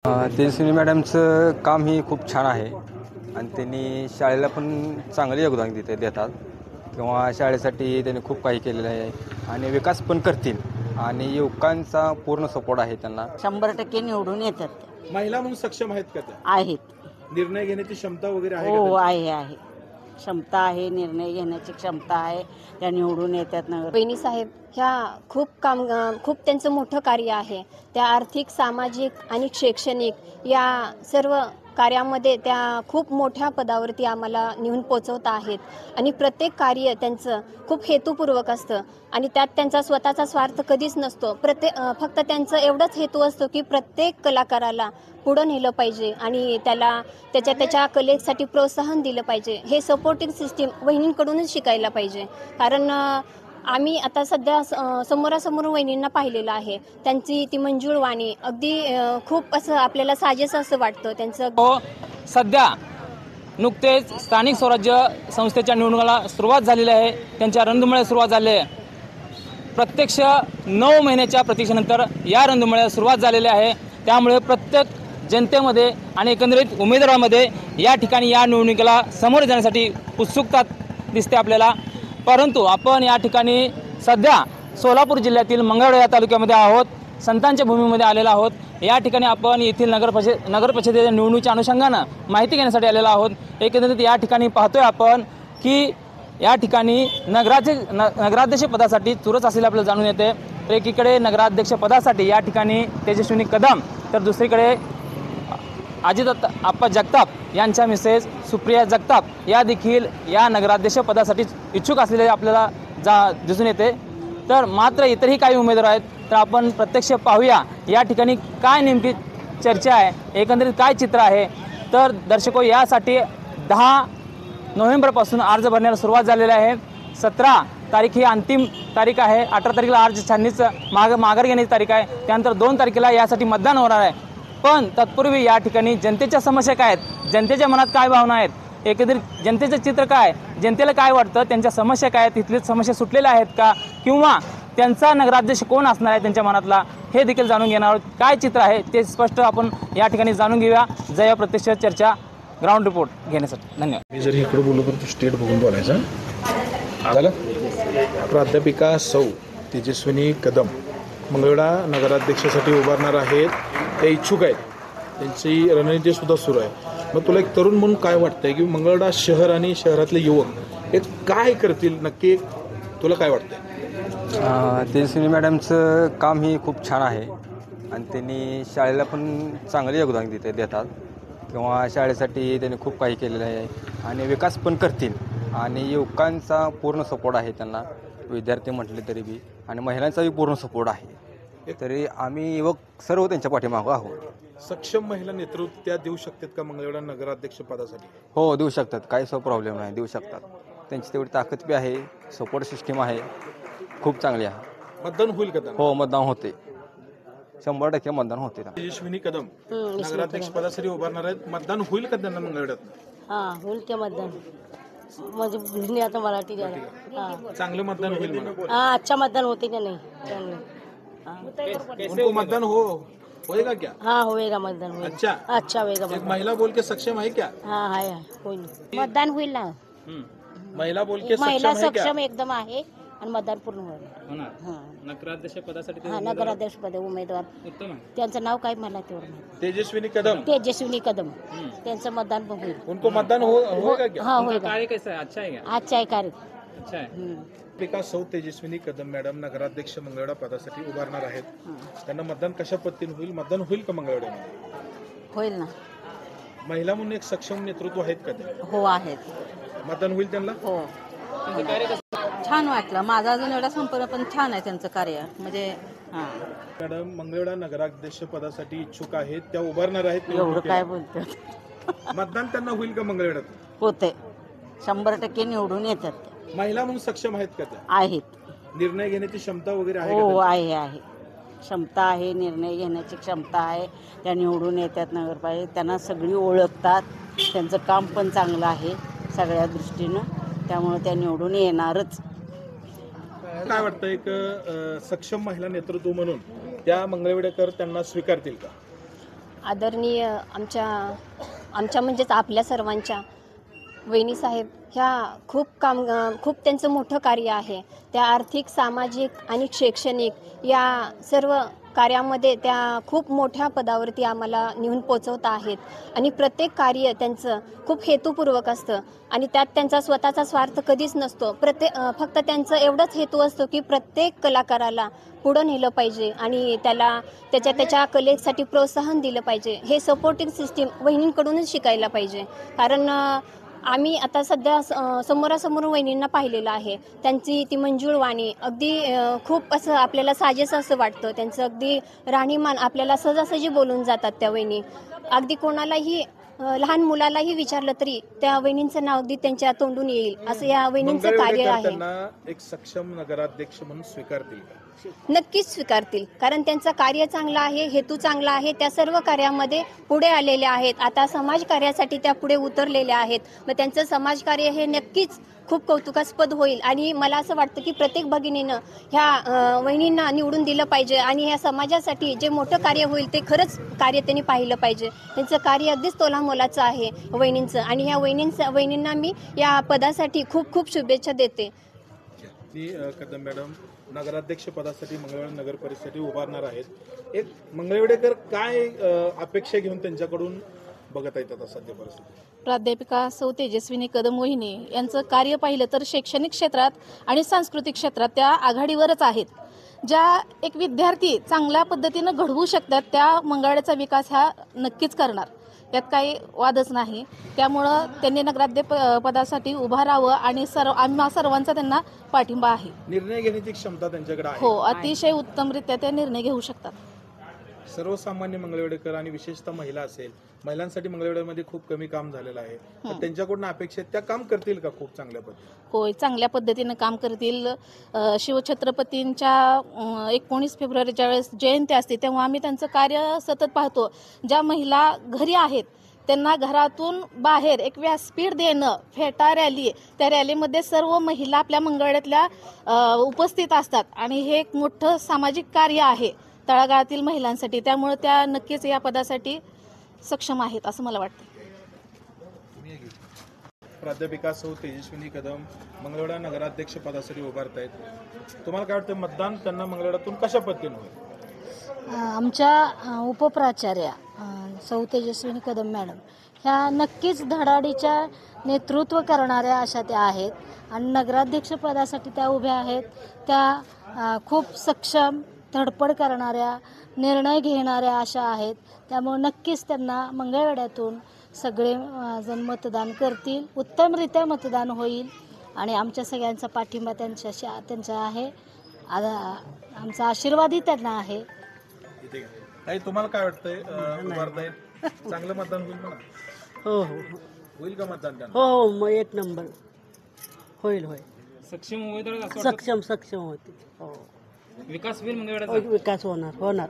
तेजस्विनी मॅडमचं काम ही खूप छान आहे आणि त्यांनी शाळेला पण चांगले योगदान देतात किंवा शाळेसाठी त्यांनी खूप काही केलेलं आहे आणि विकास पण करतील आणि युवकांचा पूर्ण सपोर्ट आहे त्यांना. 100% निवडून येतात. महिला म्हणून सक्षम आहेत का त्या? आहेत. निर्णय घेण्याची क्षमता वगैरे आहे हो का? आहे. क्षमता आहे, निर्णय घेण्याची क्षमता आहे, त्या निवडून येतात. नगर वहिनी साहेब ह्या खूप त्यांचं मोठं कार्य आहे. त्या आर्थिक, सामाजिक आणि शैक्षणिक या सर्व कार्यामध्ये त्या खूप मोठ्या पदावरती आम्हाला नेऊन पोचवत आहेत आणि प्रत्येक कार्य त्यांचं खूप हेतुपूर्वक असतं आणि त्यात त्यांचा स्वतःचा स्वार्थ कधीच नसतो. फक्त त्यांचं एवढंच हेतू असतो की प्रत्येक कलाकाराला पुढं नेलं पाहिजे आणि त्याला त्याच्या कलेसाठी प्रोत्साहन दिलं पाहिजे. हे सपोर्टिंग सिस्टीम वहिनींकडूनच शिकायला पाहिजे. कारण आम्ही आता सध्या समोरासमोर वहिनींना पाहिलेलं आहे. त्यांची ती मंजूळ वाणी अगदी खूप असं आपल्याला साजेसं असं वाटतं त्यांचं. सध्या नुकतेच स्थानिक स्वराज्य संस्थेच्या निवडणुकीला सुरुवात झालेली आहे. त्यांच्या रणधुमाळीला सुरुवात झाली आहे. प्रत्यक्ष 9 महिन्याच्या प्रतीक्षेनंतर या रणधुमाळीला सुरुवात झालेली आहे. त्यामुळे प्रत्येक जनतेमध्ये आणि एकंदरीत उमेदवारांमध्ये या ठिकाणी या निवडणुकीला सामोरे जाण्यासाठी उत्सुकता दिसते आपल्याला. परंतु आपण या ठिकाणी सध्या सोलापूर जिल्ह्यातील मंगळवेढा या तालुक्यामध्ये आहोत. संतांच्या भूमीमध्ये आलेलो आहोत. या ठिकाणी आपण येथील नगर परिषदेच्या निवडणुकीच्या अनुषंगानं माहिती घेण्यासाठी आलेलो आहोत. एकंदरीत या ठिकाणी पाहतोय आपण की या ठिकाणी नगराध्यक्ष पदासाठी चुरस असलेले आपल्याला जाणून येते. एकीकडे नगराध्यक्ष पदासाठी या ठिकाणी तेजस्विनी कदम तर दुसरीकडे अजित आप्पा जगताप यांच्या मिसेस सुप्रिया जगताप या देखील या नगराध्यक्ष पदासाठी इच्छुक असलेले आपल्याला दिसून येते. तर मात्र इतरही काही उमेदवार आहेत. तर आपण प्रत्यक्ष पाहूया या ठिकाणी काय नेमकी चर्चा आहे, एकंदरीत काय चित्र आहे. तर दर्शको, यासाठी 10 नोव्हेंबरपासून अर्ज भरण्याला सुरुवात झालेली आहे. 17 तारीख ही अंतिम तारीख आहे. 18 तारखेला अर्ज छाननीचं माघार घेण्याची तारीख आहे. त्यानंतर 2 तारखेला यासाठी मतदान होणार आहे. पण तत्पूर्वी या ठिकाणी जनतेच्या समस्या काय आहेत, जनतेच्या मनात काय भावना आहेत, एकंदरीत जनतेचं चित्र काय, जनतेला काय वाटतं, त्यांच्या समस्या काय आहेत, तिथले समस्या सुटलेल्या आहेत का, किंवा त्यांचा नगराध्यक्ष कोण असणार आहे त्यांच्या मनातला, हे देखील जाणून घेणार आहोत. काय चित्र आहे ते स्पष्ट आपण या ठिकाणी जाणून घेऊया. जया प्रत्यक्ष चर्चा ग्राउंड रिपोर्ट घेण्यासाठी धन्यवाद. मी जर इकडे बोललो तर स्टेट बघून बोलायचं झालं. प्राध्यापिका सौ तेजस्विनी कदम मंगळवेढा नगराध्यक्षासाठी उभारणार आहेत. ते इच्छुक आहेत. त्यांची रणनीती सुद्धा सुरू आहे. मग तुला एक तरुण म्हणून काय वाटतंय की मंगळवेढा शहर आणि शहरातले युवक हे काय करतील नक्की, तुला काय वाटतंय? तेजस्विनी मॅडमचं काम ही खूप छान आहे आणि त्यांनी शाळेला पण चांगले योगदान देतात किंवा शाळेसाठी त्यांनी खूप काही केलेलं आहे आणि विकास पण करतील आणि युवकांचा पूर्ण सपोर्ट आहे त्यांना. विद्यार्थी म्हटले तरी बी आणि महिलांचाही पूर्ण सपोर्ट आहे. तरी आम्ही युवक सर्व त्यांच्या पाठीमागं आहोत. सक्षम महिला नेतृत्व त्या देऊ शकतात का मंगळवेढा नगराध्यक्ष पदासाठी? हो, देऊ शकतात. काही प्रॉब्लेम नाही, देऊ शकतात. त्यांची तेवढी ताकद बी आहे, सपोर्ट सिस्टीम आहे, खूप चांगली आहे. मतदान होईल का? हो, मतदान होते. 100% मतदान होते. तेजस्विनी कदम नगराध्यक्ष पदासाठी उभारणार आहेत. मतदान होईल का त्यांना मंगळवेढ्यात? होईल ते मतदान. म्हणजे बुझणे आता मराठी चांगलं मतदान होईल म्हणा. अच्छा मतदान होते का नाही चांगलं? उनको मतदान होएगा क्या? हाँ होएगा मतदान होएगा. अच्छा होएगा एक महिला बोल के सक्षम है क्या? हाँ आहे होईल मतदान होईल ना. महिला बोल के महिला सक्षम है क्या? सक्षम एकदम आहे आणि मतदान पूर्ण होईल. नगराध्यक्ष पदासाठी नगराध्यक्ष पद उमेदवार त्यांचं नाव काय मला तेवढं माहिती. तेजस्विनी कदम. तेजस्विनी कदम त्यांचं मतदान पण होईल. उनको मतदान होएगा क्या? हाँ होएगा. कार्य कैसा है? अच्छा है क्या? अच्छा आहे कार्य. अच्छा है. विकास सौ तेजस्विनी कदम मॅडम नगराध्यक्ष मंगळवेढा पदासाठी उभारणार आहेत. त्यांना मतदान कशा पद्धतीने होईल? मतदान होईल का मंगळवेढ्यामध्ये? होईल ना. महिला म्हणून एक सक्षम नेतृत्व आहेत का ते? हो आहेत. मतदान होईल त्यांना? हो. छान वाटलं. माझा अजून एवढा संपर्क पण छान आहे त्यांचं कार्य. म्हणजे मॅडम मंगळवेढा नगराध्यक्ष पदासाठी इच्छुक आहेत, त्या उभारणार आहेत. एवढं काय बोलतात. मतदान त्यांना होईल का मंगळवेढ्यात? होते. 100% निवडून येतात. महिला म्हणून सक्षम आहेत का त्या? आहेत. निर्णय घेण्याची क्षमता वगैरे आहे हो का? आहे. क्षमता आहे, निर्णय घेण्याची क्षमता आहे. त्या निवडून येतात नगरपालिकेत. त्यांना सगळी ओळखतात. त्यांचं काम पण चांगलं आहे सगळ्या दृष्टीनं. त्यामुळे त्या निवडून येणारच. काय वाटतं, एक सक्षम महिला नेतृत्व म्हणून त्या मंगळवेढेकर त्यांना स्वीकारतील का? आदरणीय आमच्या म्हणजेच आपल्या सर्वांच्या वहिनीसाहेब ह्या खूप त्यांचं मोठं कार्य आहे. त्या आर्थिक, सामाजिक आणि शैक्षणिक या सर्व कार्यामध्ये त्या खूप मोठ्या पदावरती आम्हाला नेऊन पोचवत आहेत आणि प्रत्येक कार्य त्यांचं खूप हेतुपूर्वक असतं आणि त्यात त्यांचा स्वतःचा स्वार्थ कधीच नसतो. फक्त त्यांचं एवढंच हेतू असतो की प्रत्येक कलाकाराला पुढं नेलं पाहिजे आणि त्याला त्याच्या कलेसाठी प्रोत्साहन दिलं पाहिजे. हे सपोर्टिंग सिस्टीम वहिनींकडूनच शिकायला पाहिजे. कारण आम्ही आता सध्या समोरासमोर वहिनींना पाहिलेलं आहे. त्यांची ती मंजूळ वाणी अगदी खूप असं आपल्याला साजेसं असं वाटतं. त्यांचं अगदी राहणीमान आपल्याला सहजासहजी बोलून जातात त्या वहिनी. अगदी कोणालाही लहान मुलालाही विचारलं तरी त्या वहिनींचं नाव अगदी त्यांच्या तोंडून येईल असं या वहिनींचं कार्य आहे. त्यांना एक सक्षम नगराध्यक्ष म्हणून स्वीकारतील का? नक्कीच स्वीकारतील. कारण त्यांचं कार्य चांगलं आहे, हेतू चांगला आहे. त्या सर्व कार्यामध्ये पुढे आलेल्या आहेत. आता समाजकार्यासाठी त्या पुढे उतरलेल्या आहेत. मग त्यांचं समाजकार्य हे नक्कीच खूप कौतुकास्पद होईल आणि मला असं वाटतं की प्रत्येक भगिनीनं ह्या वहिनींना निवडून दिलं पाहिजे आणि ह्या समाजासाठी जे मोठं कार्य होईल ते खरंच कार्य त्यांनी पाहिलं पाहिजे. त्यांचं कार्य अगदीच तोलामोलाचं आहे वहिनींचं आणि ह्या वहिनींना मी या पदासाठी खूप खूप शुभेच्छा देते. कदम मॅडम नगराध्यक्ष पदासाठी मंगळवेढा नगर परिषदेसाठी उभारणार आहेत. एक मंगळवेढेकर काय अपेक्षा घेऊन त्यांच्याकडून बघत आहेत आता सध्या परिस्थिती? प्राध्यापिका सौ तेजस्विनी कदम वहिनी यांचं कार्य पाहिलं तर शैक्षणिक क्षेत्रात आणि सांस्कृतिक क्षेत्रात त्या आघाडीवरच आहेत. ज्या एक विद्यार्थी चांगल्या पद्धतीनं घडवू शकतात त्या मंगळवेढ्याचा विकास ह्या नक्कीच करणार, यात काही वादच नाही. त्यामुळं त्यांनी नगराध्यक्ष पदासाठी उभं राहावं आणि आम्हा सर्वांचा त्यांना पाठिंबा आहे. निर्णय घेण्याची क्षमता त्यांच्याकडे आहे. हो, अतिशय उत्तमरित्या ते निर्णय घेऊ शकतात. सर्वसामान्य मंगळवेढेकर आणि विशेषतः महिला असेल, महिलांसाठी मंगळवेढ्यामध्ये खूप कमी काम झालेलं आहे. तर त्यांच्याकडून अपेक्षा त्या काम करतील का खूप चांगल्या पद्धतीने? होय, चांगल्या पद्धतीनं काम करतील. शिवछत्रपतींच्या 19 फेब्रुवारीच्या वेळेस जयंती असते तेव्हा आम्ही त्यांचं कार्य सतत पाहतो. ज्या महिला घरी आहेत त्यांना घरातून बाहेर एक व्यासपीठ देणं, फेटा रॅली, त्या रॅलीमध्ये सर्व महिला आपल्या मंगळवेढ्यातल्या उपस्थित असतात आणि हे एक मोठं सामाजिक कार्य आहे तळागाळातील महिलांसाठी. त्यामुळे त्या नक्कीच या पदासाठी सक्षम आहेत असं मला वाटतं. प्राध्यापिका सौ तेजस्विनी कदम मंगळवेढा नगराध्यक्ष पदासाठी उभारत आहेत. तुम्हाला काय वाटतं मतदान त्यांना मंगळवेढ्यातून कशा पद्धतीने होईल? आमच्या उपप्राचार्या सौ तेजस्विनी कदम मॅडम ह्या नक्कीच धडाडीच्या नेतृत्व करणाऱ्या अशा त्या आहेत आणि नगराध्यक्ष पदासाठी त्या उभ्या आहेत. त्या खूप सक्षम, धडपड करणाऱ्या, निर्णय घेणाऱ्या अशा आहेत. त्यामुळे नक्कीच त्यांना मंगळवेढ्यातून सगळे जण मतदान करतील. उत्तमरित्या मतदान होईल आणि आमच्या सगळ्यांचा पाठिंबा त्यांचा आहे. आमचा आशीर्वादही त्यांना आहे. तुम्हाला काय वाटतंय उभारतायत? चांगलं मतदान होईल म्हणा? हो होईल का मतदान त्यांना? हो, मग एक नंबर होईल. सक्षम उमेदवार सक्षम होते. हो, विकास होईल मंगळवेढ्याचा. विकास होणार.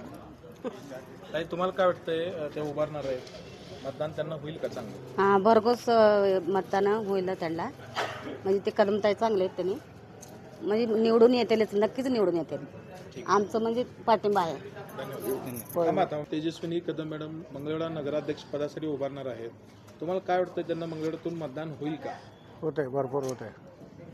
ताई, तुम्हाला काय वाटतंय ते उभारणार आहेत, मतदान त्यांना होईल का चांगलं? हां, भरघोस मतदान होईल त्यांना. म्हणजे ते कदमताई चांगले आहेत, त्यांनी म्हणजे निवडून येतीलच, नक्कीच निवडून येतील. आमचं म्हणजे पाठिंबा आहे. तेजस्विनी कदम मॅडम मंगळवेढा नगराध्यक्ष पदासाठी उभारणार आहेत. तुम्हाला काय वाटतं त्यांना मंगळवेढ्यातून मतदान होईल का? होत आहे, भरपूर होत आहे.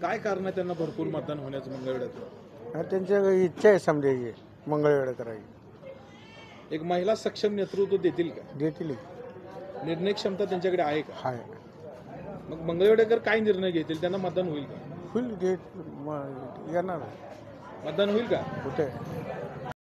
काय कारण आहे त्यांना भरपूर मतदान होण्याचं मंगळवेढ्यातून? त्यांच्या इच्छा आहे समजायची मंगळवेढा करायची. एक महिला सक्षम नेतृत्व देतील का? देतील. निर्णय क्षमता त्यांच्याकडे आहे का? आहे. मग मंगळवेढेकर काय निर्णय घेतील? त्यांना मतदान होईल का? होईल. येणार मतदान होईल का? होत आहे.